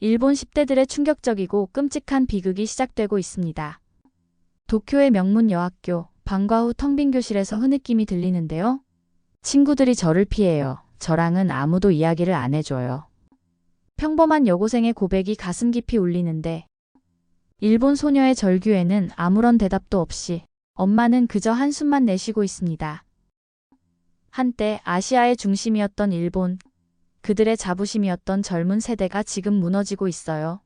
일본 10대들의 충격적이고 끔찍한 비극이 시작되고 있습니다. 도쿄의 명문 여학교, 방과 후 텅 빈 교실에서 흐느낌이 들리는데요. 친구들이 저를 피해요. 저랑은 아무도 이야기를 안 해줘요. 평범한 여고생의 고백이 가슴 깊이 울리는데 일본 소녀의 절규에는 아무런 대답도 없이 엄마는 그저 한숨만 내쉬고 있습니다. 한때 아시아의 중심이었던 일본, 그들의 자부심이었던 젊은 세대가 지금 무너지고 있어요.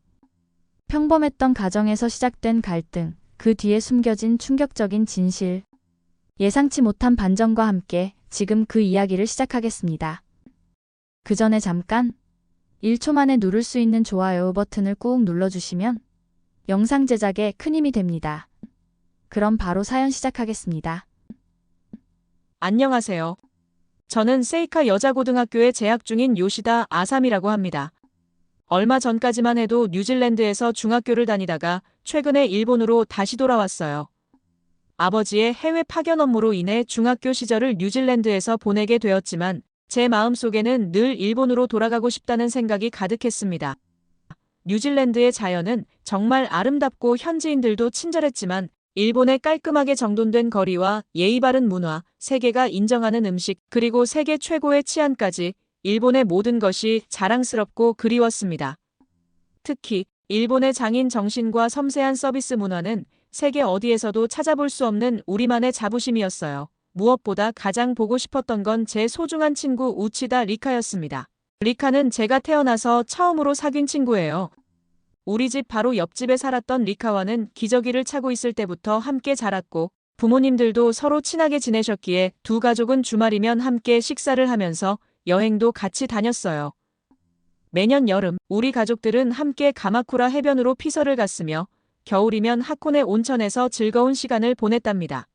평범했던 가정에서 시작된 갈등, 그 뒤에 숨겨진 충격적인 진실. 예상치 못한 반전과 함께 지금 그 이야기를 시작하겠습니다. 그 전에 잠깐 1초 만에 누를 수 있는 좋아요 버튼을 꾹 눌러주시면 영상 제작에 큰 힘이 됩니다. 그럼 바로 사연 시작하겠습니다. 안녕하세요. 저는 세이카 여자고등학교에 재학 중인 요시다 아삼이라고 합니다. 얼마 전까지만 해도 뉴질랜드에서 중학교를 다니다가 최근에 일본으로 다시 돌아왔어요. 아버지의 해외 파견 업무로 인해 중학교 시절을 뉴질랜드에서 보내게 되었지만 제 마음속에는 늘 일본으로 돌아가고 싶다는 생각이 가득했습니다. 뉴질랜드의 자연은 정말 아름답고 현지인들도 친절했지만 일본의 깔끔하게 정돈된 거리와 예의 바른 문화, 세계가 인정하는 음식, 그리고 세계 최고의 치안까지 일본의 모든 것이 자랑스럽고 그리웠습니다. 특히 일본의 장인 정신과 섬세한 서비스 문화는 세계 어디에서도 찾아볼 수 없는 우리만의 자부심이었어요. 무엇보다 가장 보고 싶었던 건 제 소중한 친구 우치다 리카였습니다. 리카는 제가 태어나서 처음으로 사귄 친구예요. 우리 집 바로 옆집에 살았던 리카와는 기저귀를 차고 있을 때부터 함께 자랐고 부모님들도 서로 친하게 지내셨기에 두 가족은 주말이면 함께 식사를 하면서 여행도 같이 다녔어요. 매년 여름 우리 가족들은 함께 가마쿠라 해변으로 피서를 갔으며 겨울이면 하코네 온천에서 즐거운 시간을 보냈답니다.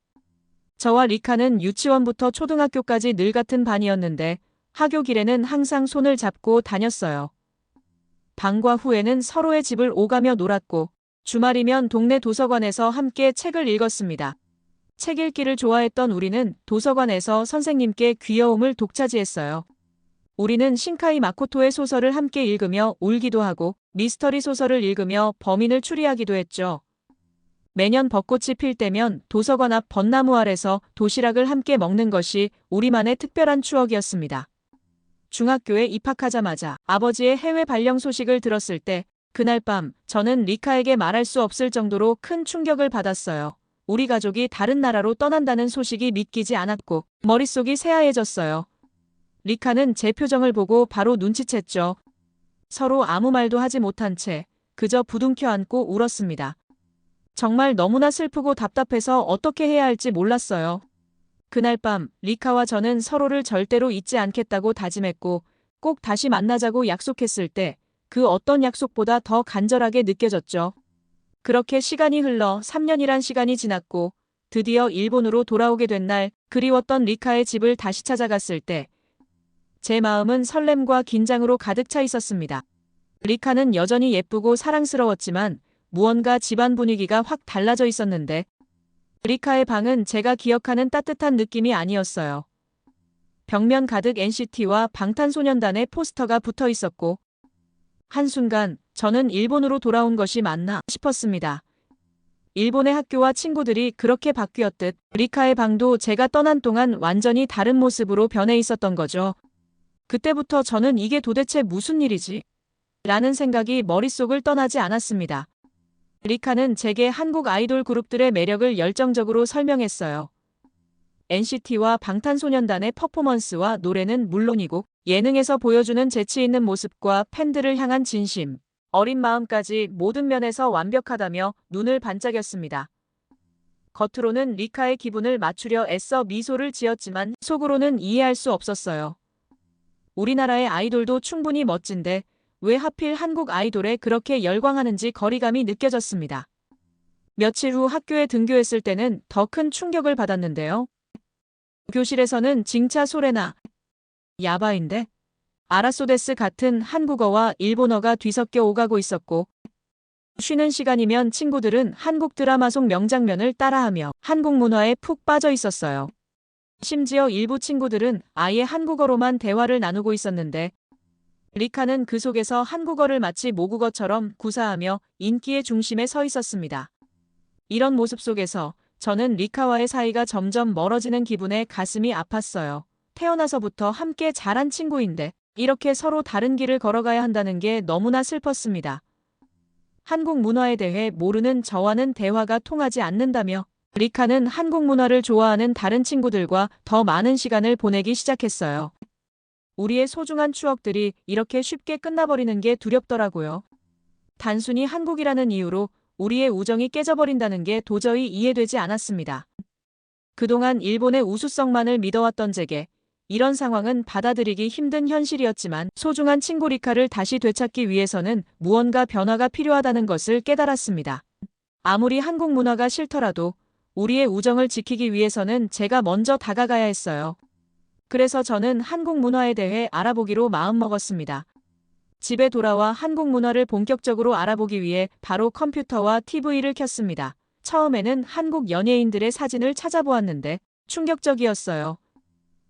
저와 리카는 유치원부터 초등학교까지 늘 같은 반이었는데 하교 길에는 항상 손을 잡고 다녔어요. 방과 후에는 서로의 집을 오가며 놀았고 주말이면 동네 도서관에서 함께 책을 읽었습니다. 책 읽기를 좋아했던 우리는 도서관에서 선생님께 귀여움을 독차지했어요. 우리는 신카이 마코토의 소설을 함께 읽으며 울기도 하고 미스터리 소설을 읽으며 범인을 추리하기도 했죠. 매년 벚꽃이 필 때면 도서관 앞 벚나무 아래서 도시락을 함께 먹는 것이 우리만의 특별한 추억이었습니다. 중학교에 입학하자마자 아버지의 해외 발령 소식을 들었을 때 그날 밤 저는 리카에게 말할 수 없을 정도로 큰 충격을 받았어요. 우리 가족이 다른 나라로 떠난다는 소식이 믿기지 않았고 머릿속이 새하얘졌어요. 리카는 제 표정을 보고 바로 눈치챘죠. 서로 아무 말도 하지 못한 채 그저 부둥켜 안고 울었습니다. 정말 너무나 슬프고 답답해서 어떻게 해야 할지 몰랐어요. 그날 밤 리카와 저는 서로를 절대로 잊지 않겠다고 다짐했고 꼭 다시 만나자고 약속했을 때 그 어떤 약속보다 더 간절하게 느껴졌죠. 그렇게 시간이 흘러 3년이란 시간이 지났고 드디어 일본으로 돌아오게 된 날 그리웠던 리카의 집을 다시 찾아갔을 때 제 마음은 설렘과 긴장으로 가득 차 있었습니다. 리카는 여전히 예쁘고 사랑스러웠지만 무언가 집안 분위기가 확 달라져 있었는데 리카의 방은 제가 기억하는 따뜻한 느낌이 아니었어요. 벽면 가득 NCT와 방탄소년단의 포스터가 붙어 있었고 한순간 저는 일본으로 돌아온 것이 맞나 싶었습니다. 일본의 학교와 친구들이 그렇게 바뀌었듯 리카의 방도 제가 떠난 동안 완전히 다른 모습으로 변해 있었던 거죠. 그때부터 저는 이게 도대체 무슨 일이지? 라는 생각이 머릿속을 떠나지 않았습니다. 리카는 제게 한국 아이돌 그룹들의 매력을 열정적으로 설명했어요. NCT와 방탄소년단의 퍼포먼스와 노래는 물론이고 예능에서 보여주는 재치 있는 모습과 팬들을 향한 진심, 어린 마음까지 모든 면에서 완벽하다며 눈을 반짝였습니다. 겉으로는 리카의 기분을 맞추려 애써 미소를 지었지만 속으로는 이해할 수 없었어요. 우리나라의 아이돌도 충분히 멋진데 왜 하필 한국 아이돌에 그렇게 열광하는지 거리감이 느껴졌습니다. 며칠 후 학교에 등교했을 때는 더 큰 충격을 받았는데요. 교실에서는 징차 소레나, 야바인데, 아라소데스 같은 한국어와 일본어가 뒤섞여 오가고 있었고 쉬는 시간이면 친구들은 한국 드라마 속 명장면을 따라하며 한국 문화에 푹 빠져 있었어요. 심지어 일부 친구들은 아예 한국어로만 대화를 나누고 있었는데 리카는 그 속에서 한국어를 마치 모국어처럼 구사하며 인기의 중심에 서 있었습니다. 이런 모습 속에서 저는 리카와의 사이가 점점 멀어지는 기분에 가슴이 아팠어요. 태어나서부터 함께 자란 친구인데 이렇게 서로 다른 길을 걸어가야 한다는 게 너무나 슬펐습니다. 한국 문화에 대해 모르는 저와는 대화가 통하지 않는다며 리카는 한국 문화를 좋아하는 다른 친구들과 더 많은 시간을 보내기 시작했어요. 우리의 소중한 추억들이 이렇게 쉽게 끝나버리는 게 두렵더라고요. 단순히 한국이라는 이유로 우리의 우정이 깨져버린다는 게 도저히 이해되지 않았습니다. 그동안 일본의 우수성만을 믿어왔던 제게 이런 상황은 받아들이기 힘든 현실이었지만 소중한 친구 리카를 다시 되찾기 위해서는 무언가 변화가 필요하다는 것을 깨달았습니다. 아무리 한국 문화가 싫더라도 우리의 우정을 지키기 위해서는 제가 먼저 다가가야 했어요. 그래서 저는 한국 문화에 대해 알아보기로 마음먹었습니다. 집에 돌아와 한국 문화를 본격적으로 알아보기 위해 바로 컴퓨터와 TV를 켰습니다. 처음에는 한국 연예인들의 사진을 찾아보았는데 충격적이었어요.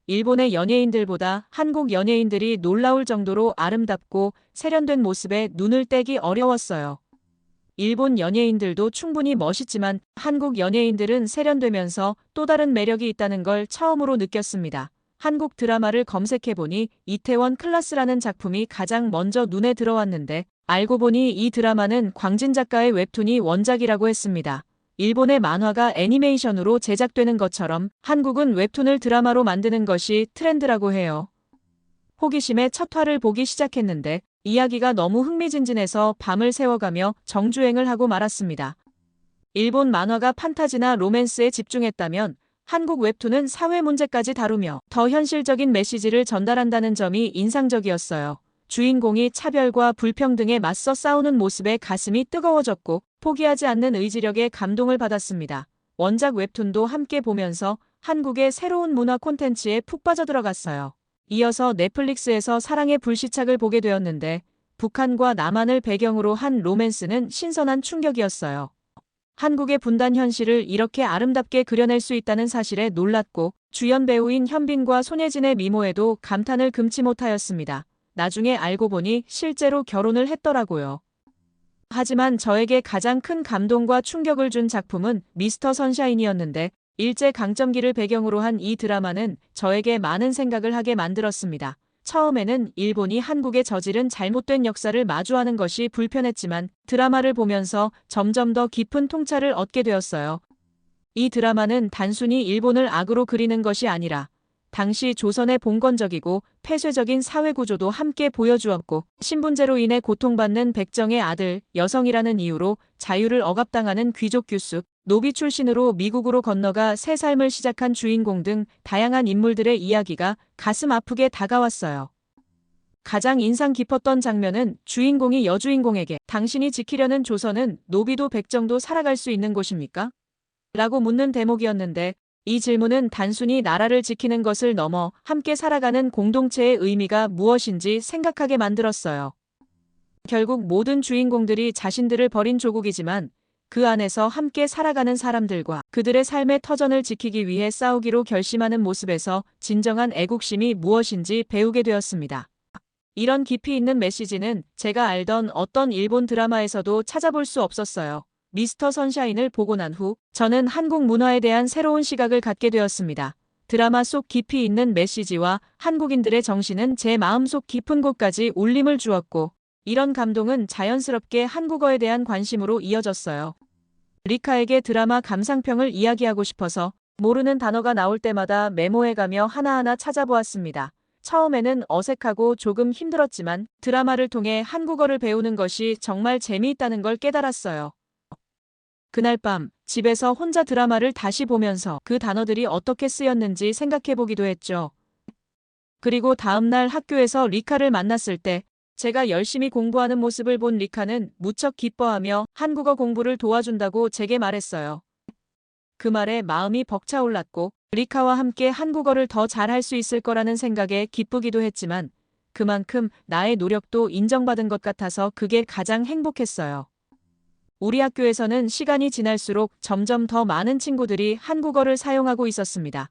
일본의 연예인들보다 한국 연예인들이 놀라울 정도로 아름답고 세련된 모습에 눈을 떼기 어려웠어요. 일본 연예인들도 충분히 멋있지만 한국 연예인들은 세련되면서 또 다른 매력이 있다는 걸 처음으로 느꼈습니다. 한국 드라마를 검색해보니 이태원 클라스라는 작품이 가장 먼저 눈에 들어왔는데 알고 보니 이 드라마는 광진 작가의 웹툰이 원작이라고 했습니다. 일본의 만화가 애니메이션으로 제작되는 것처럼 한국은 웹툰을 드라마로 만드는 것이 트렌드라고 해요. 호기심에 첫 화를 보기 시작했는데 이야기가 너무 흥미진진해서 밤을 새워가며 정주행을 하고 말았습니다. 일본 만화가 판타지나 로맨스에 집중했다면 한국 웹툰은 사회 문제까지 다루며 더 현실적인 메시지를 전달한다는 점이 인상적이었어요. 주인공이 차별과 불평등에 맞서 싸우는 모습에 가슴이 뜨거워졌고 포기하지 않는 의지력에 감동을 받았습니다. 원작 웹툰도 함께 보면서 한국의 새로운 문화 콘텐츠에 푹 빠져들어갔어요. 이어서 넷플릭스에서 사랑의 불시착을 보게 되었는데 북한과 남한을 배경으로 한 로맨스는 신선한 충격이었어요. 한국의 분단 현실을 이렇게 아름답게 그려낼 수 있다는 사실에 놀랐고 주연 배우인 현빈과 손예진의 미모에도 감탄을 금치 못하였습니다. 나중에 알고 보니 실제로 결혼을 했더라고요. 하지만 저에게 가장 큰 감동과 충격을 준 작품은 미스터 선샤인이었는데 일제강점기를 배경으로 한 이 드라마는 저에게 많은 생각을 하게 만들었습니다. 처음에는 일본이 한국에 저지른 잘못된 역사를 마주하는 것이 불편했지만 드라마를 보면서 점점 더 깊은 통찰을 얻게 되었어요. 이 드라마는 단순히 일본을 악으로 그리는 것이 아니라 당시 조선의 봉건적이고 폐쇄적인 사회구조도 함께 보여주었고 신분제로 인해 고통받는 백정의 아들, 여성이라는 이유로 자유를 억압당하는 귀족 규숙, 노비 출신으로 미국으로 건너가 새 삶을 시작한 주인공 등 다양한 인물들의 이야기가 가슴 아프게 다가왔어요. 가장 인상 깊었던 장면은 주인공이 여주인공에게 당신이 지키려는 조선은 노비도 백정도 살아갈 수 있는 곳입니까? 라고 묻는 대목이었는데 이 질문은 단순히 나라를 지키는 것을 넘어 함께 살아가는 공동체의 의미가 무엇인지 생각하게 만들었어요. 결국 모든 주인공들이 자신들을 버린 조국이지만 그 안에서 함께 살아가는 사람들과 그들의 삶의 터전을 지키기 위해 싸우기로 결심하는 모습에서 진정한 애국심이 무엇인지 배우게 되었습니다. 이런 깊이 있는 메시지는 제가 알던 어떤 일본 드라마에서도 찾아볼 수 없었어요. 미스터 선샤인을 보고 난 후 저는 한국 문화에 대한 새로운 시각을 갖게 되었습니다. 드라마 속 깊이 있는 메시지와 한국인들의 정신은 제 마음속 깊은 곳까지 울림을 주었고 이런 감동은 자연스럽게 한국어에 대한 관심으로 이어졌어요. 리카에게 드라마 감상평을 이야기하고 싶어서 모르는 단어가 나올 때마다 메모해가며 하나하나 찾아보았습니다. 처음에는 어색하고 조금 힘들었지만 드라마를 통해 한국어를 배우는 것이 정말 재미있다는 걸 깨달았어요. 그날 밤 집에서 혼자 드라마를 다시 보면서 그 단어들이 어떻게 쓰였는지 생각해보기도 했죠. 그리고 다음날 학교에서 리카를 만났을 때 제가 열심히 공부하는 모습을 본 리카는 무척 기뻐하며 한국어 공부를 도와준다고 제게 말했어요. 그 말에 마음이 벅차올랐고 리카와 함께 한국어를 더 잘할 수 있을 거라는 생각에 기쁘기도 했지만 그만큼 나의 노력도 인정받은 것 같아서 그게 가장 행복했어요. 우리 학교에서는 시간이 지날수록 점점 더 많은 친구들이 한국어를 사용하고 있었습니다.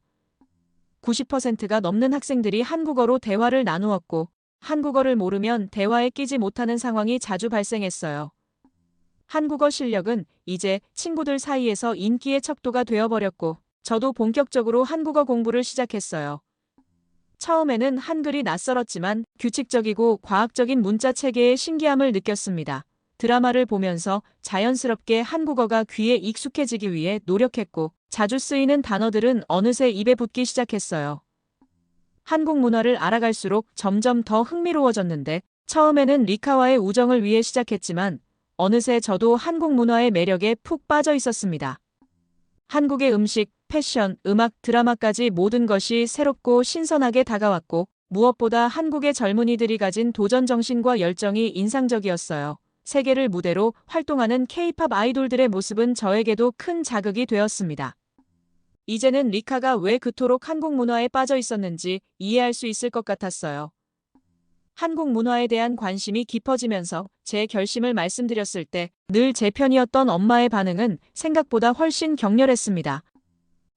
90%가 넘는 학생들이 한국어로 대화를 나누었고 한국어를 모르면 대화에 끼지 못하는 상황이 자주 발생했어요. 한국어 실력은 이제 친구들 사이에서 인기의 척도가 되어버렸고, 저도 본격적으로 한국어 공부를 시작했어요. 처음에는 한글이 낯설었지만 규칙적이고 과학적인 문자 체계의 신기함을 느꼈습니다. 드라마를 보면서 자연스럽게 한국어가 귀에 익숙해지기 위해 노력했고, 자주 쓰이는 단어들은 어느새 입에 붙기 시작했어요. 한국 문화를 알아갈수록 점점 더 흥미로워졌는데, 처음에는 리카와의 우정을 위해 시작했지만 어느새 저도 한국 문화의 매력에 푹 빠져 있었습니다. 한국의 음식, 패션, 음악, 드라마까지 모든 것이 새롭고 신선하게 다가왔고, 무엇보다 한국의 젊은이들이 가진 도전 정신과 열정이 인상적이었어요. 세계를 무대로 활동하는 K-팝 아이돌들의 모습은 저에게도 큰 자극이 되었습니다. 이제는 리카가 왜 그토록 한국 문화에 빠져 있었는지 이해할 수 있을 것 같았어요. 한국 문화에 대한 관심이 깊어지면서 제 결심을 말씀드렸을 때 늘 제 편이었던 엄마의 반응은 생각보다 훨씬 격렬했습니다.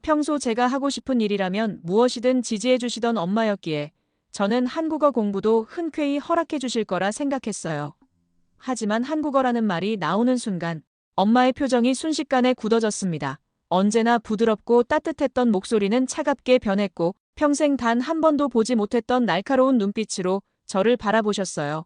평소 제가 하고 싶은 일이라면 무엇이든 지지해 주시던 엄마였기에 저는 한국어 공부도 흔쾌히 허락해 주실 거라 생각했어요. 하지만 한국어라는 말이 나오는 순간 엄마의 표정이 순식간에 굳어졌습니다. 언제나 부드럽고 따뜻했던 목소리는 차갑게 변했고, 평생 단 한 번도 보지 못했던 날카로운 눈빛으로 저를 바라보셨어요.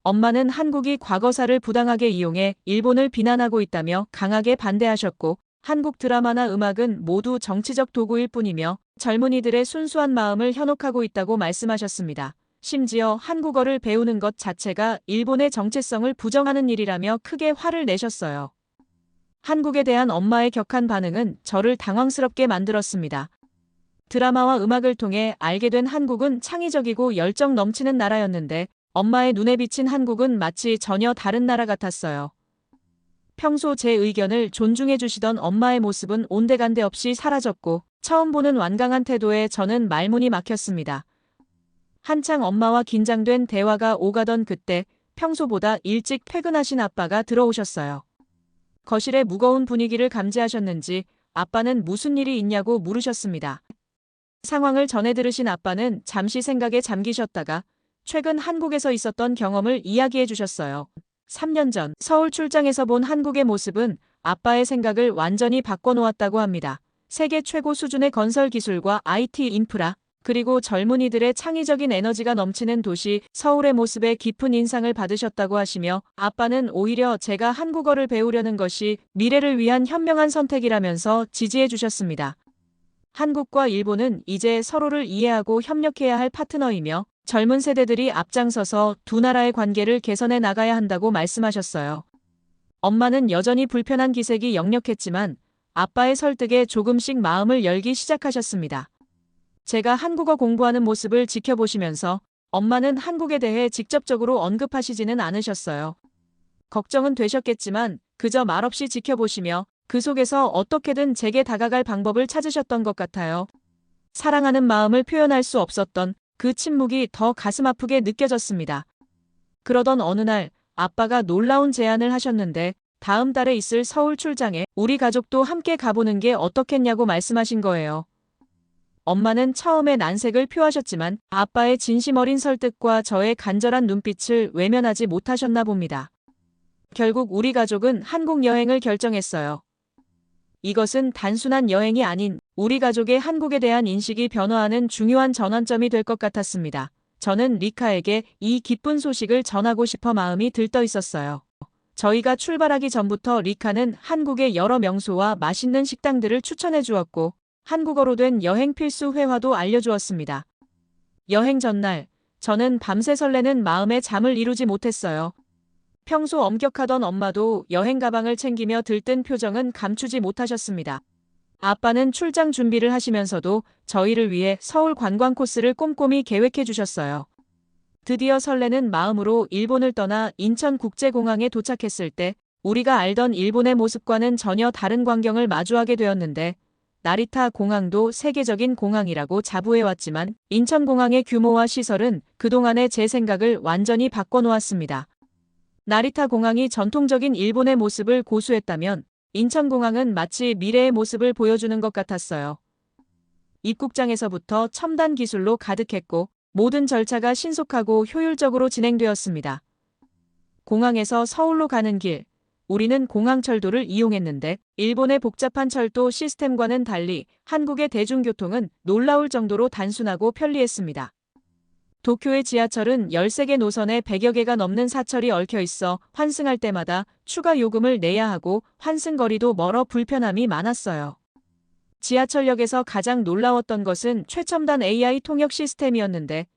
엄마는 한국이 과거사를 부당하게 이용해 일본을 비난하고 있다며 강하게 반대하셨고, 한국 드라마나 음악은 모두 정치적 도구일 뿐이며 젊은이들의 순수한 마음을 현혹하고 있다고 말씀하셨습니다. 심지어 한국어를 배우는 것 자체가 일본의 정체성을 부정하는 일이라며 크게 화를 내셨어요. 한국에 대한 엄마의 격한 반응은 저를 당황스럽게 만들었습니다. 드라마와 음악을 통해 알게 된 한국은 창의적이고 열정 넘치는 나라였는데, 엄마의 눈에 비친 한국은 마치 전혀 다른 나라 같았어요. 평소 제 의견을 존중해 주시던 엄마의 모습은 온데간데 없이 사라졌고, 처음 보는 완강한 태도에 저는 말문이 막혔습니다. 한창 엄마와 긴장된 대화가 오가던 그때 평소보다 일찍 퇴근하신 아빠가 들어오셨어요. 거실의 무거운 분위기를 감지하셨는지 아빠는 무슨 일이 있냐고 물으셨습니다. 상황을 전해 들으신 아빠는 잠시 생각에 잠기셨다가 최근 한국에서 있었던 경험을 이야기해 주셨어요. 3년 전 서울 출장에서 본 한국의 모습은 아빠의 생각을 완전히 바꿔놓았다고 합니다. 세계 최고 수준의 건설 기술과 IT 인프라, 그리고 젊은이들의 창의적인 에너지가 넘치는 도시 서울의 모습에 깊은 인상을 받으셨다고 하시며, 아빠는 오히려 제가 한국어를 배우려는 것이 미래를 위한 현명한 선택이라면서 지지해 주셨습니다. 한국과 일본은 이제 서로를 이해하고 협력해야 할 파트너이며 젊은 세대들이 앞장서서 두 나라의 관계를 개선해 나가야 한다고 말씀하셨어요. 엄마는 여전히 불편한 기색이 역력했지만 아빠의 설득에 조금씩 마음을 열기 시작하셨습니다. 제가 한국어 공부하는 모습을 지켜보시면서 엄마는 한국에 대해 직접적으로 언급하시지는 않으셨어요. 걱정은 되셨겠지만 그저 말없이 지켜보시며 그 속에서 어떻게든 제게 다가갈 방법을 찾으셨던 것 같아요. 사랑하는 마음을 표현할 수 없었던 그 침묵이 더 가슴 아프게 느껴졌습니다. 그러던 어느 날 아빠가 놀라운 제안을 하셨는데, 다음 달에 있을 서울 출장에 우리 가족도 함께 가보는 게 어떻겠냐고 말씀하신 거예요. 엄마는 처음에 난색을 표하셨지만 아빠의 진심 어린 설득과 저의 간절한 눈빛을 외면하지 못하셨나 봅니다. 결국 우리 가족은 한국 여행을 결정했어요. 이것은 단순한 여행이 아닌 우리 가족의 한국에 대한 인식이 변화하는 중요한 전환점이 될 것 같았습니다. 저는 리카에게 이 기쁜 소식을 전하고 싶어 마음이 들떠 있었어요. 저희가 출발하기 전부터 리카는 한국의 여러 명소와 맛있는 식당들을 추천해 주었고, 한국어로 된 여행 필수 회화도 알려주었습니다. 여행 전날, 저는 밤새 설레는 마음에 잠을 이루지 못했어요. 평소 엄격하던 엄마도 여행 가방을 챙기며 들뜬 표정은 감추지 못하셨습니다. 아빠는 출장 준비를 하시면서도 저희를 위해 서울 관광 코스를 꼼꼼히 계획해 주셨어요. 드디어 설레는 마음으로 일본을 떠나 인천국제공항에 도착했을 때 우리가 알던 일본의 모습과는 전혀 다른 광경을 마주하게 되었는데, 나리타 공항도 세계적인 공항이라고 자부해왔지만 인천공항의 규모와 시설은 그동안의 제 생각을 완전히 바꿔놓았습니다. 나리타 공항이 전통적인 일본의 모습을 고수했다면 인천공항은 마치 미래의 모습을 보여주는 것 같았어요. 입국장에서부터 첨단 기술로 가득했고 모든 절차가 신속하고 효율적으로 진행되었습니다. 공항에서 서울로 가는 길, 우리는 공항철도를 이용했는데 일본의 복잡한 철도 시스템과는 달리 한국의 대중교통은 놀라울 정도로 단순하고 편리했습니다. 도쿄의 지하철은 13개 노선에 100여 개가 넘는 사철이 얽혀 있어 환승할 때마다 추가 요금을 내야 하고 환승거리도 멀어 불편함이 많았어요. 지하철역에서 가장 놀라웠던 것은 최첨단 AI 통역 시스템이었는데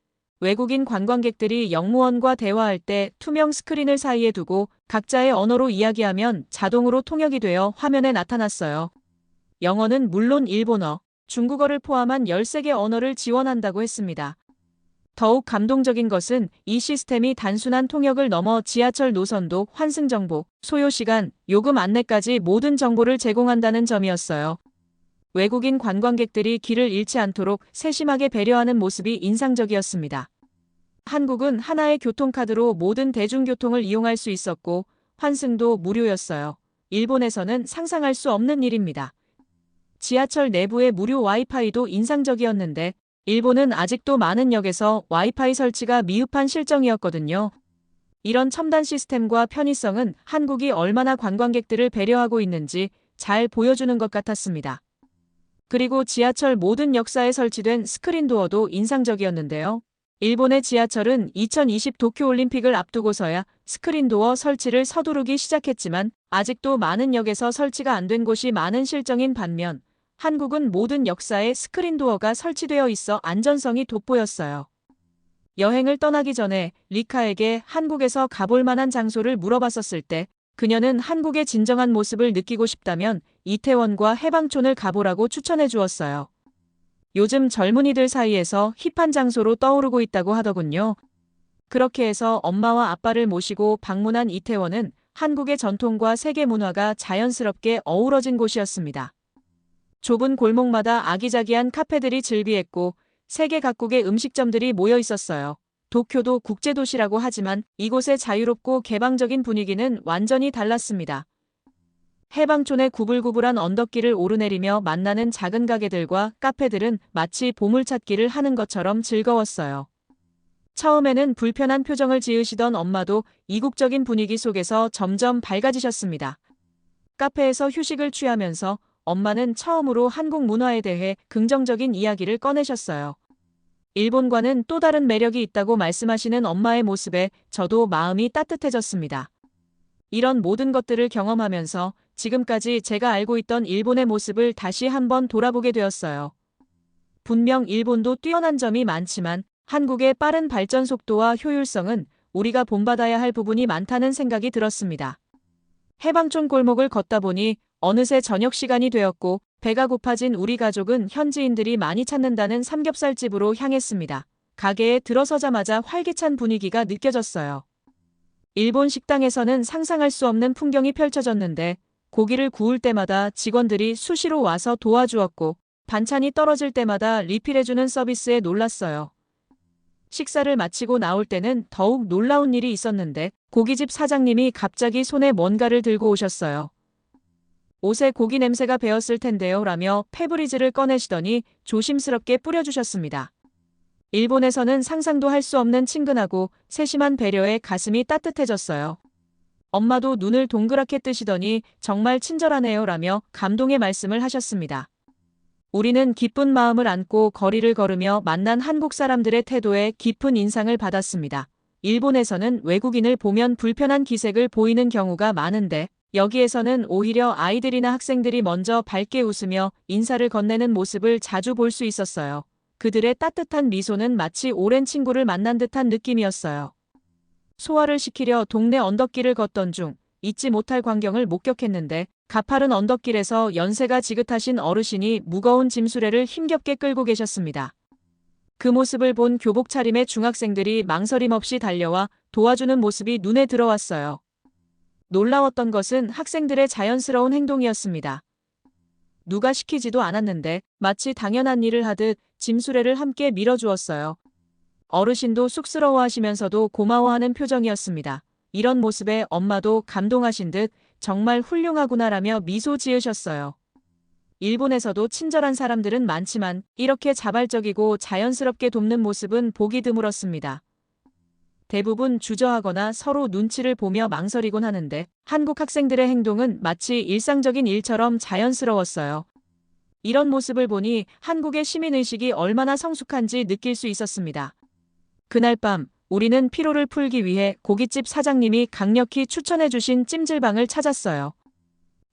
외국인 관광객들이 역무원과 대화할 때 투명 스크린을 사이에 두고 각자의 언어로 이야기하면 자동으로 통역이 되어 화면에 나타났어요. 영어는 물론 일본어, 중국어를 포함한 13개 언어를 지원한다고 했습니다. 더욱 감동적인 것은 이 시스템이 단순한 통역을 넘어 지하철 노선도 환승 정보, 소요 시간, 요금 안내까지 모든 정보를 제공한다는 점이었어요. 외국인 관광객들이 길을 잃지 않도록 세심하게 배려하는 모습이 인상적이었습니다. 한국은 하나의 교통카드로 모든 대중교통을 이용할 수 있었고 환승도 무료였어요. 일본에서는 상상할 수 없는 일입니다. 지하철 내부의 무료 와이파이도 인상적이었는데 일본은 아직도 많은 역에서 와이파이 설치가 미흡한 실정이었거든요. 이런 첨단 시스템과 편의성은 한국이 얼마나 관광객들을 배려하고 있는지 잘 보여주는 것 같았습니다. 그리고 지하철 모든 역사에 설치된 스크린 도어도 인상적이었는데요. 일본의 지하철은 2020 도쿄올림픽을 앞두고서야 스크린 도어 설치를 서두르기 시작했지만 아직도 많은 역에서 설치가 안 된 곳이 많은 실정인 반면 한국은 모든 역사에 스크린 도어가 설치되어 있어 안전성이 돋보였어요. 여행을 떠나기 전에 리카에게 한국에서 가볼 만한 장소를 물어봤었을 때 그녀는 한국의 진정한 모습을 느끼고 싶다면 이태원과 해방촌을 가보라고 추천해 주었어요. 요즘 젊은이들 사이에서 힙한 장소로 떠오르고 있다고 하더군요. 그렇게 해서 엄마와 아빠를 모시고 방문한 이태원은 한국의 전통과 세계 문화가 자연스럽게 어우러진 곳이었습니다. 좁은 골목마다 아기자기한 카페들이 즐비했고 세계 각국의 음식점들이 모여 있었어요. 도쿄도 국제도시라고 하지만 이곳의 자유롭고 개방적인 분위기는 완전히 달랐습니다. 해방촌의 구불구불한 언덕길을 오르내리며 만나는 작은 가게들과 카페들은 마치 보물찾기를 하는 것처럼 즐거웠어요. 처음에는 불편한 표정을 지으시던 엄마도 이국적인 분위기 속에서 점점 밝아지셨습니다. 카페에서 휴식을 취하면서 엄마는 처음으로 한국 문화에 대해 긍정적인 이야기를 꺼내셨어요. 일본과는 또 다른 매력이 있다고 말씀하시는 엄마의 모습에 저도 마음이 따뜻해졌습니다. 이런 모든 것들을 경험하면서 지금까지 제가 알고 있던 일본의 모습을 다시 한번 돌아보게 되었어요. 분명 일본도 뛰어난 점이 많지만 한국의 빠른 발전 속도와 효율성은 우리가 본받아야 할 부분이 많다는 생각이 들었습니다. 해방촌 골목을 걷다 보니 어느새 저녁 시간이 되었고 배가 고파진 우리 가족은 현지인들이 많이 찾는다는 삼겹살집으로 향했습니다. 가게에 들어서자마자 활기찬 분위기가 느껴졌어요. 일본 식당에서는 상상할 수 없는 풍경이 펼쳐졌는데 고기를 구울 때마다 직원들이 수시로 와서 도와주었고 반찬이 떨어질 때마다 리필해주는 서비스에 놀랐어요. 식사를 마치고 나올 때는 더욱 놀라운 일이 있었는데 고깃집 사장님이 갑자기 손에 뭔가를 들고 오셨어요. 옷에 고기 냄새가 배었을 텐데요 라며 페브리즈를 꺼내시더니 조심스럽게 뿌려주셨습니다. 일본에서는 상상도 할 수 없는 친근하고 세심한 배려에 가슴이 따뜻해졌어요. 엄마도 눈을 동그랗게 뜨시더니 정말 친절하네요 라며 감동의 말씀을 하셨습니다. 우리는 기쁜 마음을 안고 거리를 걸으며 만난 한국 사람들의 태도에 깊은 인상을 받았습니다. 일본에서는 외국인을 보면 불편한 기색을 보이는 경우가 많은데 여기에서는 오히려 아이들이나 학생들이 먼저 밝게 웃으며 인사를 건네는 모습을 자주 볼 수 있었어요. 그들의 따뜻한 미소는 마치 오랜 친구를 만난 듯한 느낌이었어요. 소화를 시키려 동네 언덕길을 걷던 중 잊지 못할 광경을 목격했는데 가파른 언덕길에서 연세가 지긋하신 어르신이 무거운 짐수레를 힘겹게 끌고 계셨습니다. 그 모습을 본 교복 차림의 중학생들이 망설임 없이 달려와 도와주는 모습이 눈에 들어왔어요. 놀라웠던 것은 학생들의 자연스러운 행동이었습니다. 누가 시키지도 않았는데 마치 당연한 일을 하듯 짐수레를 함께 밀어주었어요. 어르신도 쑥스러워하시면서도 고마워하는 표정이었습니다. 이런 모습에 엄마도 감동하신 듯 정말 훌륭하구나라며 미소 지으셨어요. 일본에서도 친절한 사람들은 많지만 이렇게 자발적이고 자연스럽게 돕는 모습은 보기 드물었습니다. 대부분 주저하거나 서로 눈치를 보며 망설이곤 하는데 한국 학생들의 행동은 마치 일상적인 일처럼 자연스러웠어요. 이런 모습을 보니 한국의 시민의식이 얼마나 성숙한지 느낄 수 있었습니다. 그날 밤 우리는 피로를 풀기 위해 고깃집 사장님이 강력히 추천해주신 찜질방을 찾았어요.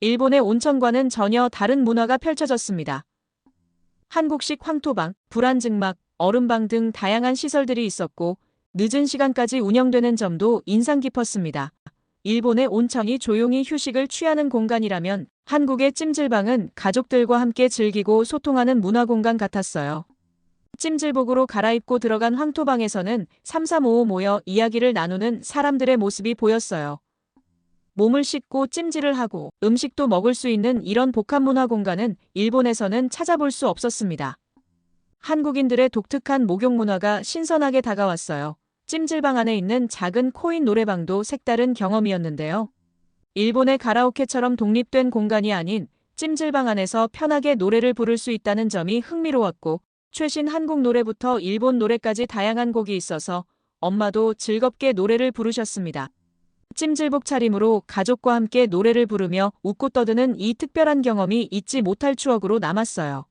일본의 온천과는 전혀 다른 문화가 펼쳐졌습니다. 한국식 황토방, 불안증막, 얼음방 등 다양한 시설들이 있었고 늦은 시간까지 운영되는 점도 인상 깊었습니다. 일본의 온천이 조용히 휴식을 취하는 공간이라면 한국의 찜질방은 가족들과 함께 즐기고 소통하는 문화공간 같았어요. 찜질복으로 갈아입고 들어간 황토방에서는 삼삼오오 모여 이야기를 나누는 사람들의 모습이 보였어요. 몸을 씻고 찜질을 하고 음식도 먹을 수 있는 이런 복합 문화 공간은 일본에서는 찾아볼 수 없었습니다. 한국인들의 독특한 목욕 문화가 신선하게 다가왔어요. 찜질방 안에 있는 작은 코인 노래방도 색다른 경험이었는데요. 일본의 가라오케처럼 독립된 공간이 아닌 찜질방 안에서 편하게 노래를 부를 수 있다는 점이 흥미로웠고 최신 한국 노래부터 일본 노래까지 다양한 곡이 있어서 엄마도 즐겁게 노래를 부르셨습니다. 찜질복 차림으로 가족과 함께 노래를 부르며 웃고 떠드는 이 특별한 경험이 잊지 못할 추억으로 남았어요.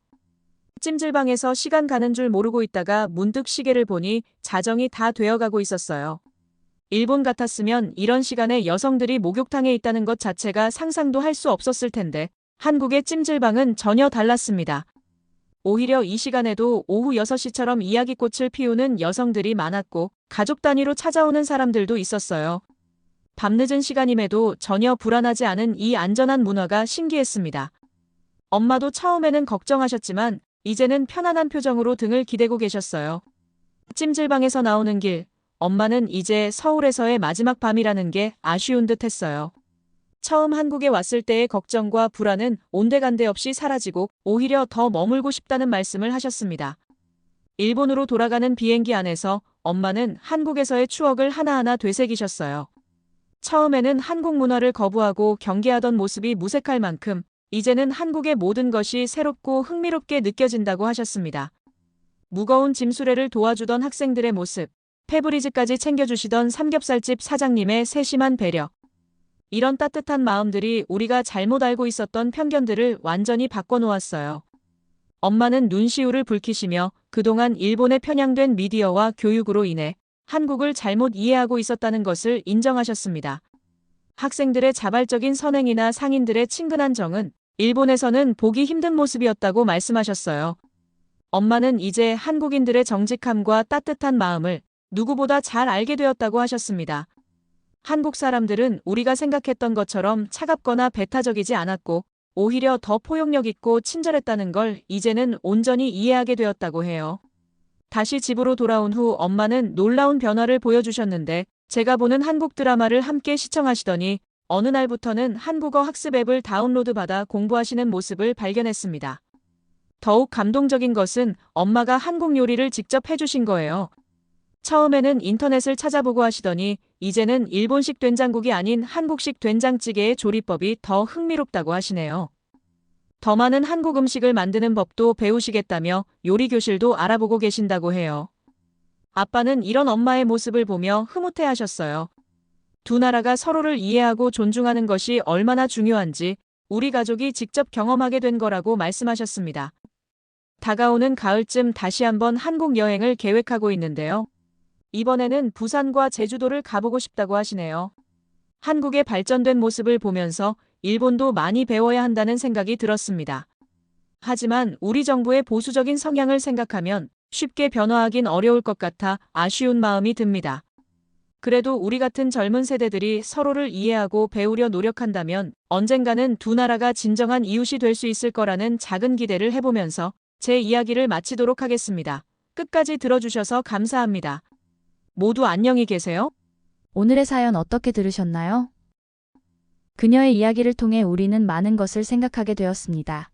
찜질방에서 시간 가는 줄 모르고 있다가 문득 시계를 보니 자정이 다 되어가고 있었어요. 일본 같았으면 이런 시간에 여성들이 목욕탕에 있다는 것 자체가 상상도 할 수 없었을 텐데 한국의 찜질방은 전혀 달랐습니다. 오히려 이 시간에도 오후 6시처럼 이야기꽃을 피우는 여성들이 많았고 가족 단위로 찾아오는 사람들도 있었어요. 밤늦은 시간임에도 전혀 불안하지 않은 이 안전한 문화가 신기했습니다. 엄마도 처음에는 걱정하셨지만 이제는 편안한 표정으로 등을 기대고 계셨어요. 찜질방에서 나오는 길, 엄마는 이제 서울에서의 마지막 밤이라는 게 아쉬운 듯 했어요. 처음 한국에 왔을 때의 걱정과 불안은 온데간데 없이 사라지고 오히려 더 머물고 싶다는 말씀을 하셨습니다. 일본으로 돌아가는 비행기 안에서 엄마는 한국에서의 추억을 하나하나 되새기셨어요. 처음에는 한국 문화를 거부하고 경계하던 모습이 무색할 만큼 이제는 한국의 모든 것이 새롭고 흥미롭게 느껴진다고 하셨습니다. 무거운 짐수레를 도와주던 학생들의 모습, 페브리즈까지 챙겨주시던 삼겹살집 사장님의 세심한 배려. 이런 따뜻한 마음들이 우리가 잘못 알고 있었던 편견들을 완전히 바꿔놓았어요. 엄마는 눈시울을 붉히시며 그동안 일본에 편향된 미디어와 교육으로 인해 한국을 잘못 이해하고 있었다는 것을 인정하셨습니다. 학생들의 자발적인 선행이나 상인들의 친근한 정은 일본에서는 보기 힘든 모습이었다고 말씀하셨어요. 엄마는 이제 한국인들의 정직함과 따뜻한 마음을 누구보다 잘 알게 되었다고 하셨습니다. 한국 사람들은 우리가 생각했던 것처럼 차갑거나 배타적이지 않았고 오히려 더 포용력 있고 친절했다는 걸 이제는 온전히 이해하게 되었다고 해요. 다시 집으로 돌아온 후 엄마는 놀라운 변화를 보여주셨는데 제가 보는 한국 드라마를 함께 시청하시더니 어느 날부터는 한국어 학습 앱을 다운로드받아 공부하시는 모습을 발견했습니다. 더욱 감동적인 것은 엄마가 한국 요리를 직접 해주신 거예요. 처음에는 인터넷을 찾아보고 하시더니 이제는 일본식 된장국이 아닌 한국식 된장찌개의 조리법이 더 흥미롭다고 하시네요. 더 많은 한국 음식을 만드는 법도 배우시겠다며 요리 교실도 알아보고 계신다고 해요. 아빠는 이런 엄마의 모습을 보며 흐뭇해하셨어요. 두 나라가 서로를 이해하고 존중하는 것이 얼마나 중요한지 우리 가족이 직접 경험하게 된 거라고 말씀하셨습니다. 다가오는 가을쯤 다시 한번 한국 여행을 계획하고 있는데요. 이번에는 부산과 제주도를 가보고 싶다고 하시네요. 한국의 발전된 모습을 보면서 일본도 많이 배워야 한다는 생각이 들었습니다. 하지만 우리 정부의 보수적인 성향을 생각하면 쉽게 변화하긴 어려울 것 같아 아쉬운 마음이 듭니다. 그래도 우리 같은 젊은 세대들이 서로를 이해하고 배우려 노력한다면 언젠가는 두 나라가 진정한 이웃이 될 수 있을 거라는 작은 기대를 해보면서 제 이야기를 마치도록 하겠습니다. 끝까지 들어주셔서 감사합니다. 모두 안녕히 계세요. 오늘의 사연 어떻게 들으셨나요? 그녀의 이야기를 통해 우리는 많은 것을 생각하게 되었습니다.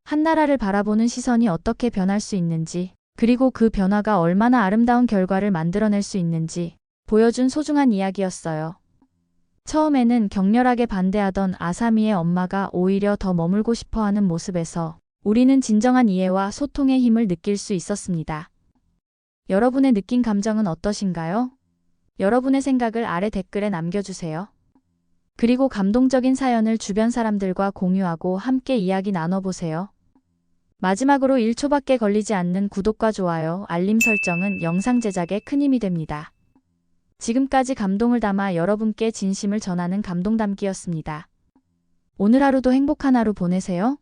한 나라를 바라보는 시선이 어떻게 변할 수 있는지, 그리고 그 변화가 얼마나 아름다운 결과를 만들어낼 수 있는지 보여준 소중한 이야기였어요. 처음에는 격렬하게 반대하던 아사미의 엄마가 오히려 더 머물고 싶어 하는 모습에서 우리는 진정한 이해와 소통의 힘을 느낄 수 있었습니다. 여러분의 느낀 감정은 어떠신가요? 여러분의 생각을 아래 댓글에 남겨주세요. 그리고 감동적인 사연을 주변 사람들과 공유하고 함께 이야기 나눠보세요. 마지막으로 1초밖에 걸리지 않는 구독과 좋아요, 알림 설정은 영상 제작에 큰 힘이 됩니다. 지금까지 감동을 담아 여러분께 진심을 전하는 감동담기였습니다. 오늘 하루도 행복한 하루 보내세요.